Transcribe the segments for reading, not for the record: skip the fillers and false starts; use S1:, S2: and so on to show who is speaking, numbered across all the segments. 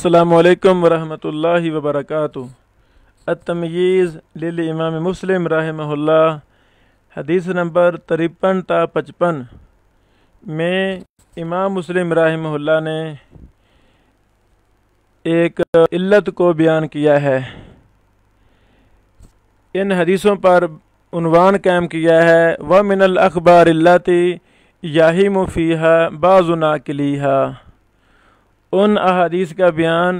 S1: السلام علیکم ورحمۃ اللہ وبرکاتہ۔ التمییز للامام مسلم رحمہ اللہ، حدیث نمبر 53 تا 55 میں امام مسلم رحمہ اللہ نے ایک علت کو بیان کیا ہے۔ ان حدیثوں پر عنوان قائم کیا ہے وَمِنَ الْأَخْبَارِ الَّتِي يَهِمُ فِيهَا بَعْضُ نَاقِلِيهَا، ان احادیث کا بیان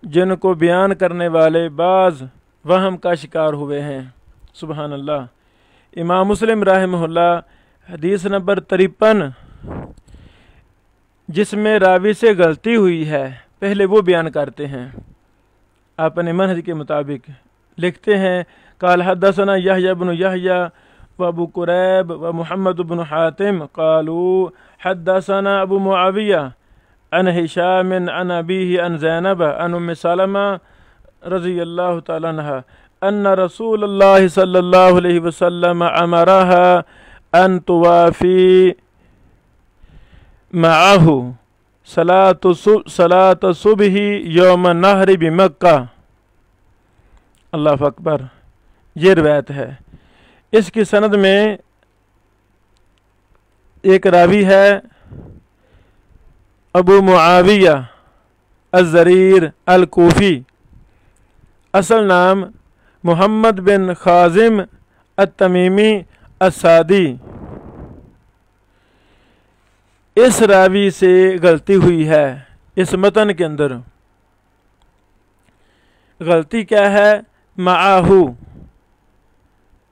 S1: جن کو بیان کرنے والے بعض وہم کا شکار ہوئے ہیں۔ سبحان اللہ۔ امام مسلم رحمہ اللہ حدیث نمبر 53 جس میں راوی سے غلطی ہوئی ہے پہلے وہ بیان کرتے ہیں اپنے منہج کے مطابق۔ لکھتے ہیں قال حدثنا یحییٰ بن یحییٰ وابو قریب ومحمد بن حاتم قالوا حدثنا ابو معاویہ عن ہشام عن ابیہ عن زینب عن ام سلمہ رضی اللہ تعالی عنہ ان رسول اللہ صلی اللہ علیہ وسلم امرها ان توافی معه صلاة صبح یوم النحر بمکہ۔ اللہ اکبر۔ یہ روایت ہے، اس کی سند میں ایک راوی ہے ابو معاویہ الضریر الکوفی، اصل نام محمد بن خازم التمیمی السادی۔ اس راوی سے غلطی ہوئی ہے۔ اس متن کے اندر غلطی کیا ہے؟ معاہو،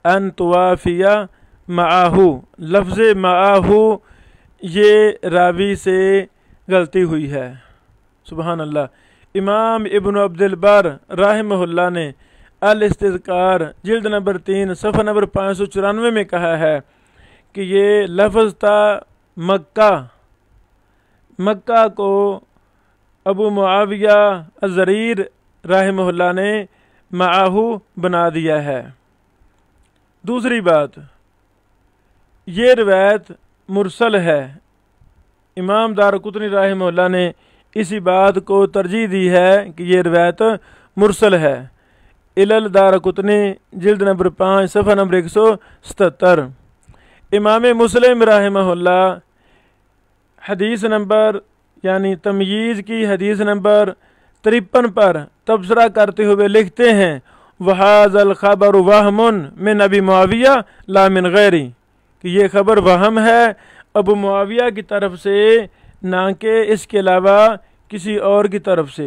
S1: ان توافیہ معاہو، لفظ معاہو یہ راوی سے غلطی ہوئی ہے۔ سبحان اللہ۔ امام ابن عبد البر رحمہ اللہ نے الاستذکار جلد نمبر 3 صفحہ نمبر 594 میں کہا ہے کہ یہ لفظ تھا مکہ۔ مکہ کو ابو معاویہ الضریر رحمہ اللہ نے معاہو بنا دیا ہے۔ دوسری بات، یہ روایت مرسل ہے۔ امام دارقطنی رحمہ اللہ نے اسی بات کو ترجیح دی ہے کہ یہ روایت مرسل ہے۔ علل دارقطنی جلد نمبر 5 صفحہ نمبر 177۔ امام مسلم رحمہ اللہ حدیث نمبر یعنی تمییز کی حدیث نمبر 53 پر تبصرہ کرتے ہوئے لکھتے ہیں وَهَذَا الْخَبَرُ وَهْمٌ مِنْ أَبِي مُعَاوِيَةَ لَا مِنْ غَيْرِهِ، کہ یہ خبر وہم ہے ابو معاویہ کی طرف سے، نہ کہ اس کے علاوہ کسی اور کی طرف سے۔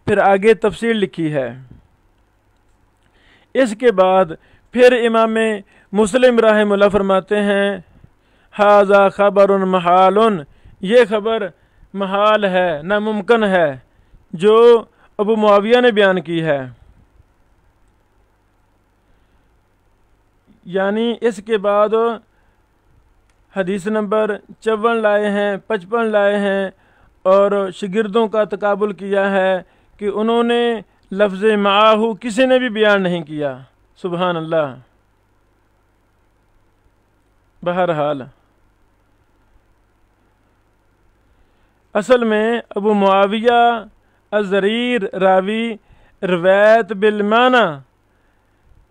S1: پھر آگے تفصیل لکھی ہے۔ اس کے بعد پھر امام مسلم رحمہ اللہ فرماتے ہیں ھذا خبر محال، یہ خبر محال ہے، ناممکن ہے جو ابو معاویہ نے بیان کی ہے۔ یعنی اس کے بعد حدیث نمبر 54 لائے ہیں، 55 لائے ہیں، اور شاگردوں کا تقابل کیا ہے کہ انہوں نے لفظ معاہو کسی نے بھی بیان نہیں کیا۔ سبحان اللہ۔ بہرحال اصل میں ابو معاویہ الضریر راوی روایت بالمعنی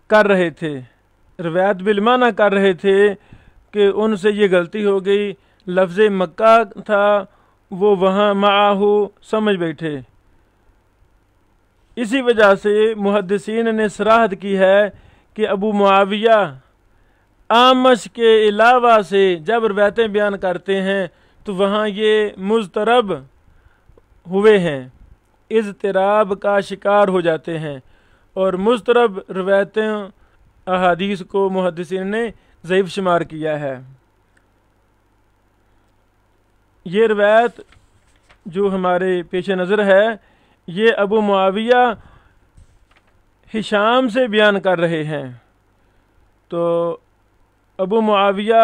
S1: کر رہے تھے، روایت بالمعنی کر رہے تھے کہ ان سے یہ غلطی ہو گئی، لفظ مکہ تھا وہ وہاں معاہو سمجھ بیٹھے۔ اسی وجہ سے محدثین نے صراحت کی ہے کہ ابو معاویہ اعمش کے علاوہ سے جب روایتیں بیان کرتے ہیں تو وہاں یہ مضطرب ہوئے ہیں، اضطراب کا شکار ہو جاتے ہیں، اور مضطرب روایتیں احادیث کو محدثین نے ضعیف شمار کیا ہے۔ یہ روایت جو ہمارے پیش نظر ہے یہ ابو معاویہ ہشام سے بیان کر رہے ہیں، تو ابو معاویہ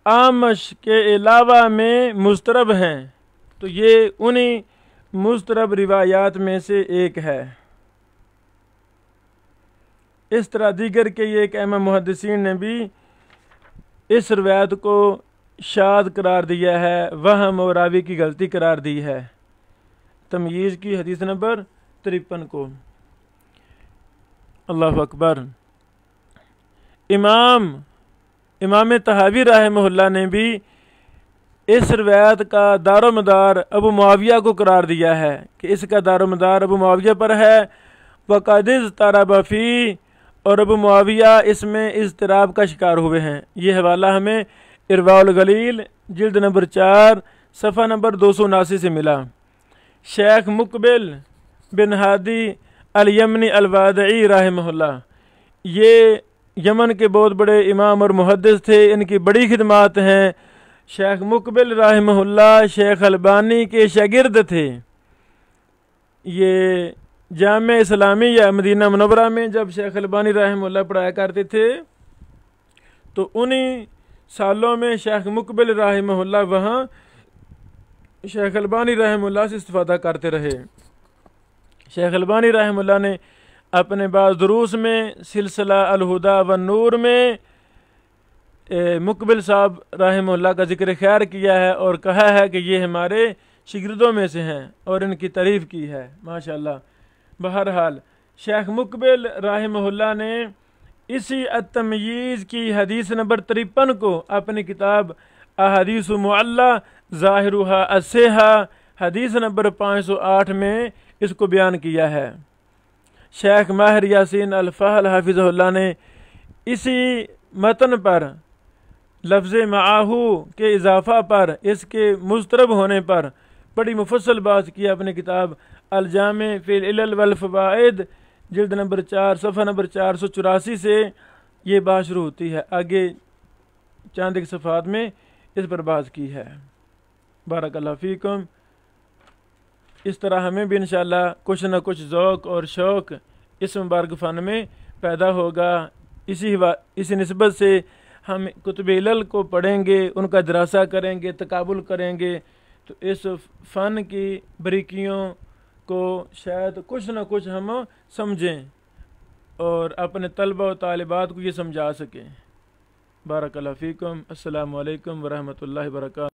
S1: اعمش کے علاوہ میں مضطرب ہیں، تو یہ انہی مضطرب روایات میں سے ایک ہے۔ اس طرح دیگر کے یہ ایک اہم محدثین نے بھی اس روایت کو شاذ قرار دیا ہے، وہم اور راوی کی غلطی قرار دی ہے۔ تمییز کی حدیث نمبر 53 کو۔ اللہ اکبر۔ امام طحاوی رحمہ اللہ نے بھی اس روایت کا دار و مدار ابو معاویہ کو قرار دیا ہے کہ اس کا دار و مدار ابو معاویہ پر ہے۔ وقد اضطرب فی، اور ابو معاویہ اس میں اضطراب کا شکار ہوئے ہیں۔ یہ حوالہ ہمیں ارواء الغلیل جلد نمبر 4 صفحہ نمبر 279 سے ملا۔ شیخ مقبل بن ہادی الیمنی الوادعی رحمہ اللہ، یہ یمن کے بہت بڑے امام اور محدث تھے، ان کی بڑی خدمات ہیں۔ شیخ مقبل رحمہ اللہ شیخ البانی کے شاگرد تھے۔ یہ جامعہ اسلامیہ مدینہ منورہ میں جب شیخ البانی رحمہ اللہ پڑھایا کرتے تھے تو انہی سالوں میں شیخ مقبل رحمہ اللہ وہاں شیخ البانی رحمہ اللہ سے استفادہ کرتے رہے۔ شیخ البانی رحمہ اللہ نے اپنے بعض دروس میں سلسلہ الہدیٰ والنور میں مقبل صاحب رحمہ اللہ کا ذکر خیر کیا ہے اور کہا ہے کہ یہ ہمارے شاگردوں میں سے ہیں اور ان کی تعریف کی ہے، ماشاءاللہ۔ بہرحال شیخ مقبل رحمہ اللہ نے اسی التمییز کی حدیث نمبر 53 کو اپنی کتاب احادیث معلّہ ظاہرھا الصحہ حدیث نمبر 508 میں اس کو بیان کیا ہے۔ شیخ ماہر یاسین الفحل حافظہ اللہ نے اسی متن پر لفظ معاہو کے اضافہ پر، اس کے مضطرب ہونے پر بڑی مفصل بات کی اپنی کتاب الجامع فی العلل والفوائد جلد نمبر 4 صفحہ نمبر 484 سے یہ بات شروع ہوتی ہے۔ آگے چند ایک صفحات میں اس پر بات کی ہے۔ بارک اللہ فیکم۔ اس طرح ہمیں بھی انشاءاللہ کچھ نہ کچھ ذوق اور شوق اس مبارک فن میں پیدا ہوگا۔ اسی نسبت سے ہم کتب علل کو پڑھیں گے، ان کا دراسہ کریں گے، تقابل کریں گے تو اس فن کی بریکیوں کو شاید کچھ نہ کچھ ہم سمجھیں اور اپنے طلبہ و طالبات کو یہ سمجھا سکیں۔ بارک اللہ فیکم۔ السلام علیکم ورحمۃ اللہ وبرکاتہ۔